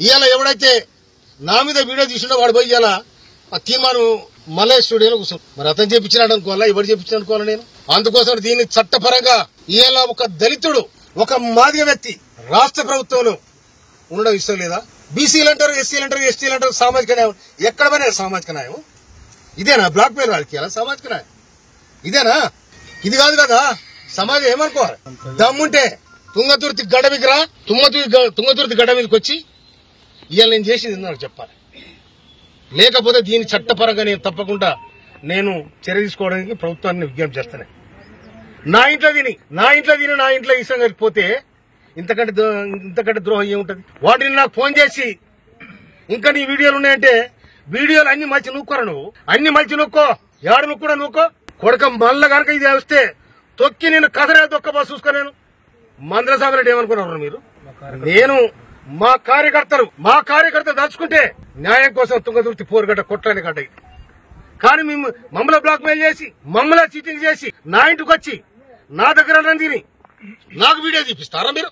ఇవాళ ఎవడైతే నా మీద వీడియో తీసిండో వాడు పోయి ఇవాళ ఆ తీర్మానం మలయ స్టూడియోలో కూర్చొని మరి అతను చేపించినాడు అనుకోవాలా ఎవరు చేపించిన అనుకోవాలా నేను అందుకోసం దీన్ని చట్టపరంగా ఇవాళ ఒక దళితుడు ఒక మాదిగ వ్యక్తి రాష్ట్ర ప్రభుత్వంలో ఉండడం ఇష్టం లేదా? బీసీలు అంటారు, ఎస్సీలు అంటారు, ఎస్టీలు అంటారు, సామాజిక న్యాయం ఎక్కడ పోయినా సామాజిక న్యాయం ఇదేనా? బ్లాక్ మెయిల్ రాజకీయాల సామాజిక న్యాయం ఇదేనా? ఇది కాదు కదా. సమాజం ఏమనుకోవాలి? దమ్ముంటే తుంగతుర్తి గడ్డ మీదకి రా, తుంగతుర్తి గడ్డ మీదకి వచ్చి ఇవాళ నేను చేసింది నాకు చెప్పాలి. లేకపోతే దీని చట్టపరంగా నేను తప్పకుండా నేను చర్య తీసుకోవడానికి ప్రభుత్వాన్ని విజ్ఞప్తి చేస్తాను. నా ఇంట్లో తిని నా ఇంట్లో ఈ సంగతి పోతే ఇంతకంటే ద్రోహం ఏముంటది? వాటిని నాకు ఫోన్ చేసి ఇంకా నీ వీడియోలు ఉన్నాయంటే వీడియోలు అన్ని మలిచి నూక్కోరా, నువ్వు అన్ని మలిచి నూక్కో, ఏడు నూక్కూడా నూక్కో కొడక. మళ్ళా కనుక ఇది వస్తే తొక్కి నేను కథనే దొక్కబా చూసుకో. నేను మందర సాబరెడ్డి ఏమనుకున్నారు మీరు? నేను మా కార్యకర్తలు దలుచుకుంటే న్యాయం కోసం తుంగతుర్తి పోరుగడ్డ కొట్టని గడ్డ. కానీ మమ్మల్ని బ్లాక్ మెయిల్ చేసి మమ్మల్ని చీటింగ్ చేసి నా ఇంటికి వచ్చి నా దగ్గర తిని నాకు వీడియో తీపిస్తారా మీరు?